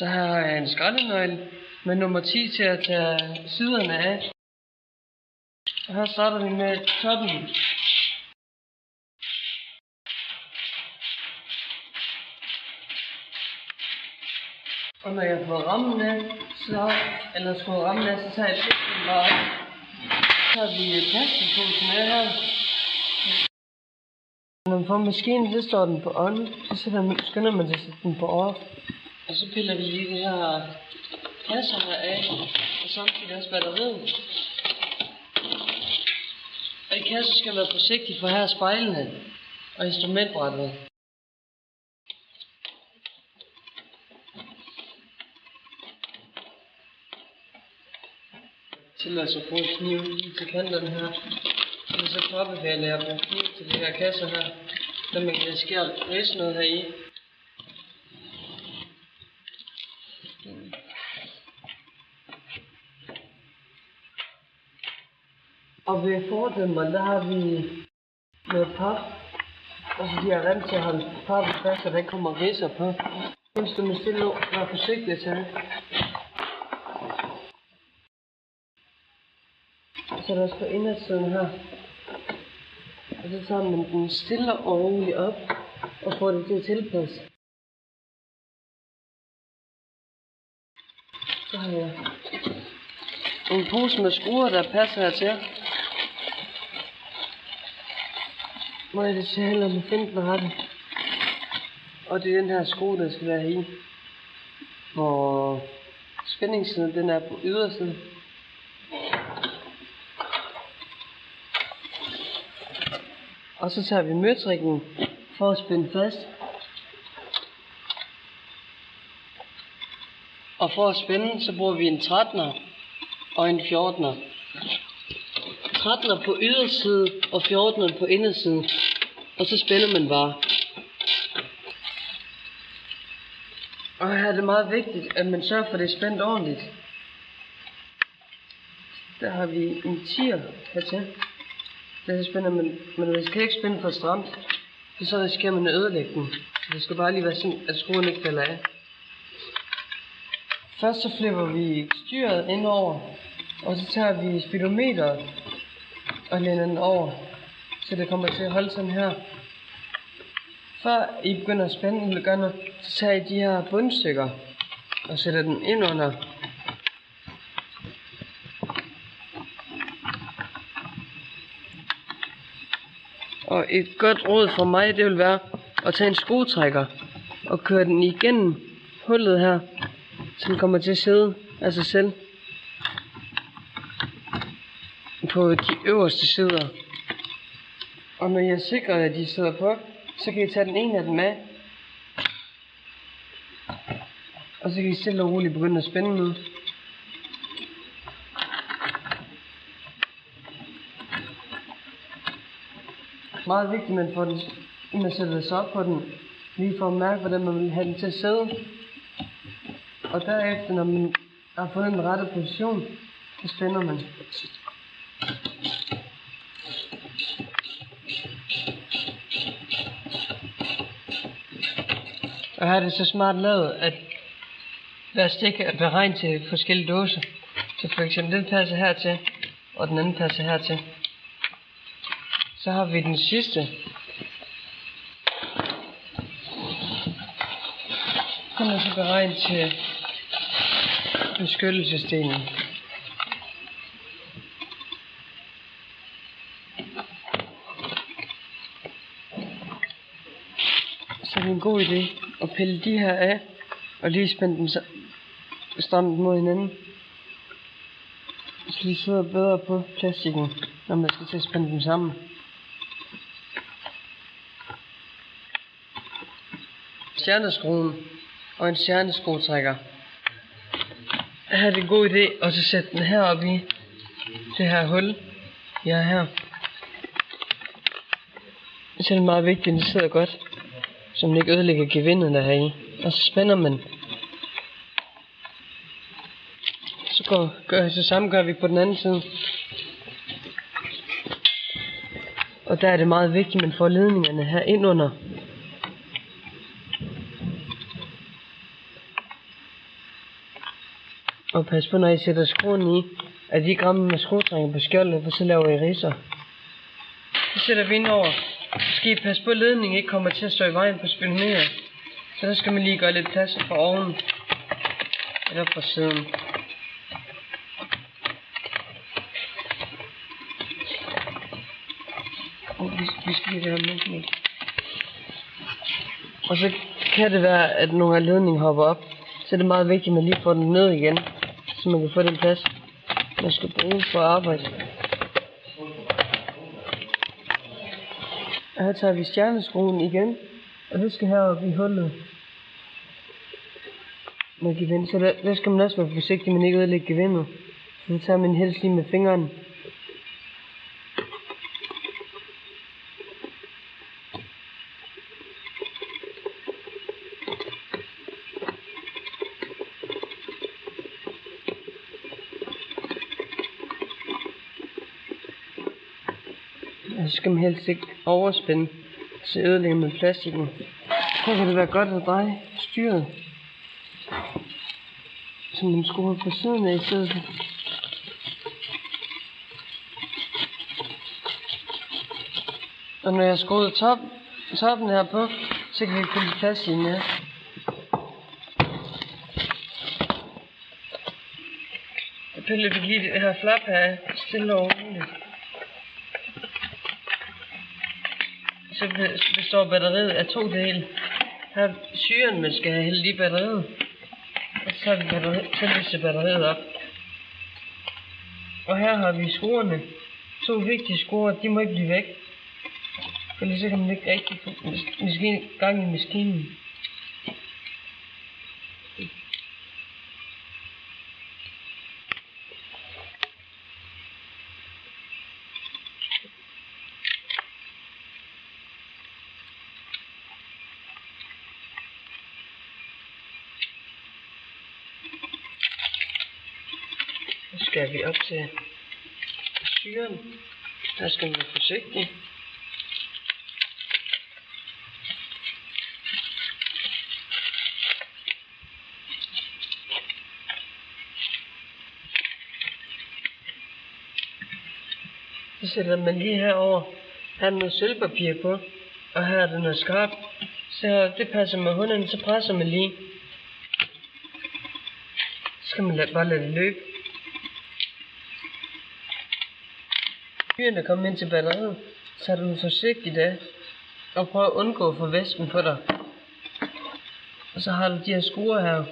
Så her har jeg en skraldenøgle med nummer 10 til at tage siderne af. Og her starter vi med toppen. Og når jeg har fået rammen af, så tager jeg plastik bare op. Så tager vi plastikposen af her. Når man får maskinen, så står den på on. Så skynder man sig at sætte den på off. Og så piller vi lige de her kasser her af. Og samtidig også batteriet. Og i kassen skal være forsigtig, for her er spejlene og instrumentbrættet. Til at så bruge kniv lige til kanterne her. Og så påbefaler jeg at bruge kniv til de her kasser her, så man kan risikere at ridse noget her i. Og ved fordømmeren, der har vi noget pap, og så de har rent til at holde pappet fast, så der ikke kommer ridser på. Husk du med stille og være forsigtig til det. Så er der også på indersiden her. Og så tager man den stille og roligt op, og får det til at tilpasse. Så har jeg en pose med skruer, der passer hertil. Må jeg det se heller med finde den rette. Og det er den her skrue, der skal være i. Hvor spændingssiden den er på ydersiden. Og så tager vi møtrikken for at spænde fast. Og for at spænde, så bruger vi en 13'er og en 14'er. 13'er på ydersiden og 14'er på indersiden. Og så spænder man bare. Og her er det meget vigtigt, at man sørger for, at det er spændt ordentligt. Der har vi en 10'er hertil. Der spænder man skal ikke spænde for stramt, for så risikerer man at ødelægge den. Det skal bare lige være sådan, at skruen ikke falder af. Først så flipper vi styret indover, og så tager vi speedometeret og læner den over, så det kommer til at holde sådan her. Før I begynder at spænde eller gøre noget, så tager I de her bundstykker og sætter den ind under. Og et godt råd for mig, det vil være at tage en skruetrækker og køre den igennem hullet her, så den kommer til at sidde af sig selv på de øverste sider. Og når jeg sikrer, at de sidder på, så kan I tage den ene af dem af. Og så kan I stille og roligt begynde at spænde nu. Meget vigtigt, at man får den, inden man sætter sig op på den, lige for at mærke, hvordan man vil have den til at sidde. Og derefter, når man har fundet den rette position, så spænder man. Og her er det så smart lavet, at hver stik er beregnet til forskellige dåser. Så for eksempel den passer hertil, og den anden passer hertil. Så har vi den sidste. Den er så beregnet til beskyttelsesdelen. Så det er en god idé at pille de her af, og lige spænde dem stramt mod hinanden. Så de sidder bedre på plastikken, når man skal til at spænde dem sammen. Stjerneskruen og en stjerneskruetrækker. Her er det en god idé at så sætte den her op i det her hul, jeg har her. Så er det meget vigtigt, at det sidder godt, så man ikke ødelægger gevindet der her i. Og så spænder man. Så samme gør vi på den anden side. Og der er det meget vigtigt, at man får ledningerne her ind under. Og pas på, når I sætter skruen i, at I ikke rammer med skruetrænger på skjoldet, for så laver I ridser. Så sætter vi ind over. Så skal I passe på, at ledningen ikke kommer til at stå i vejen på speedometeret. Så der skal man lige gøre lidt plads fra oven. Eller fra siden. Vi skal lige have med. Og så kan det være, at nogle af ledningen hopper op. Så er det meget vigtigt, at man lige får den ned igen. Så man kan få den plads, man skal bruge for at arbejde. Og her tager vi stjerneskruen igen. Og det skal heroppe i hullet. Med gevind. Så der skal man også være forsigtig, men ikke ødelægge gevindet. Så tager man helst lige med fingeren. Og så skal man helst ikke overspænde, så ødelægger man plastikken. Så kan det være godt at dreje styret, så man skruer på siden af i stedet for. Og når jeg skruer toppen her på, så kan vi putte plastikken med. Jeg piller lige det her flap her stille og roligt. Så består batteriet af 2 dele. Her er syren, man skal have hældt i batteriet. Og så lyser batteriet op. Og her har vi skruerne. 2 vigtige skruer, de må ikke blive væk. For ellers så kan man ikke rigtig få gang i maskinen. Så skal vi op til syren. Her skal man være forsigtig. Så sætter man lige herover. Her er noget sølvpapir på, og her er det noget skarpt. Så det passer med hunderne, så presser man lige. Så skal man bare lade det løbe. Fyrene kommer ind til batteriet, så er du forsigtigt af, og prøv at undgå at få væsken på dig. Og så har du de her skruer her.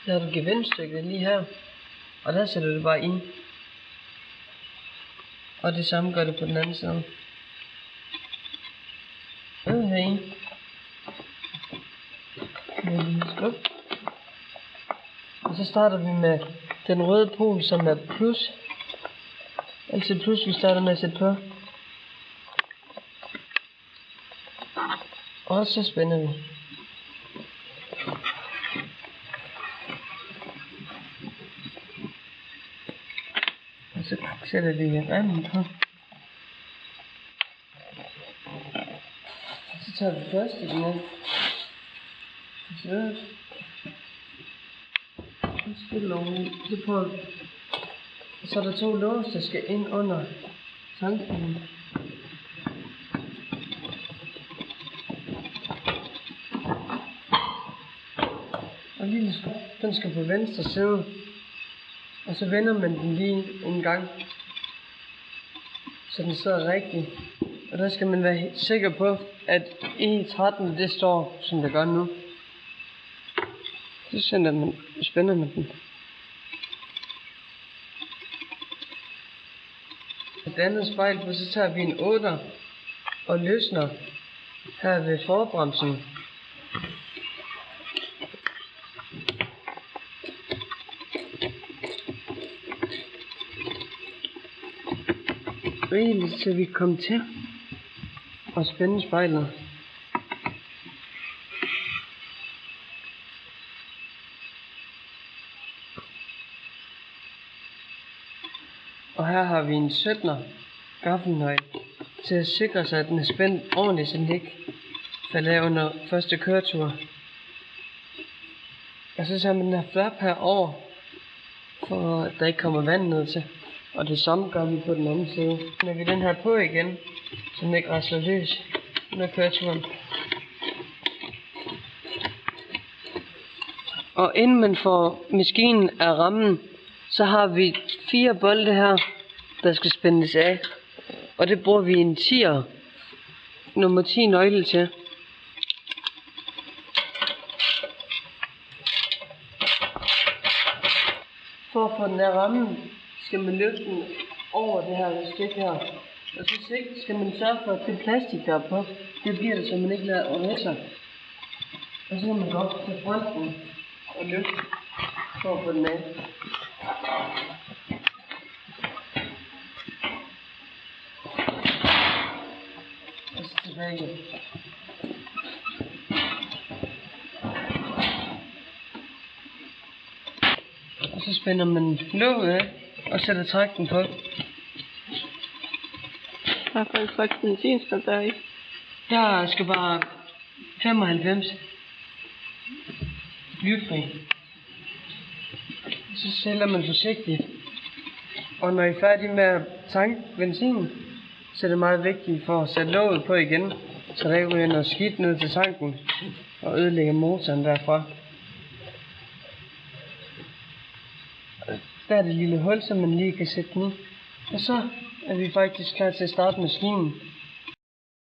Der har du gevindstykket lige her, og der sætter du det bare i. Og det samme gør det på den anden side. Heri. Og så starter vi med den røde pol, som er plus. Altid plus, vi starter med at sætte på. Og så spænder vi. Og så sætter vi remmen på. Og så tager vi plastikken med. Så er der 2 lås, der skal ind under tankbilen. Og lille den skal på venstre side. Og så vender man den lige en gang, så den sidder rigtigt. Og der skal man være sikker på, at E13 det står, som det gør nu. Så spænder man den. Et andet spejl på, så tager vi en 8'er og løsner her ved forbremsen. Rigeligt, så vi kommer til at spænde spejlet. Og her har vi en 17'er gaffelnøgle til at sikre sig, at den er spændt ordentligt, så den ikke falde af under første køretur. Og så tager man den her flap her over, for at der ikke kommer vand ned til. Og det samme gør vi på den anden side. Når vi den her på igen, så den ikke rasler løs under køreturen. Og inden man får maskinen af rammen, så har vi 4 bolde her, der skal spændes af. Og det bruger vi en 10'er, nummer 10 nøgle til. For at få den her rammen, skal man løfte den over det her stykke her. Og så skal man sørge for, at det plastik der er på, det bliver det, så man ikke lader over sig. Og så kan man gå op til fronten og løfte for at få den af. Og så tilbage igen. Og så spænder man låget af og sætter trækken på. Hvad for en slags benzin skal der i? Der skal bare 95 blyfri. Så sælger man forsigtigt. Og når I er færdige med at tanke benzin, så er det meget vigtigt for at sætte låget på igen, så der ikke ryger noget skidt ned til tanken og ødelægger motoren derfra. Der er det lille hul, som man lige kan sætte den i. Og så er vi faktisk klar til at starte maskinen.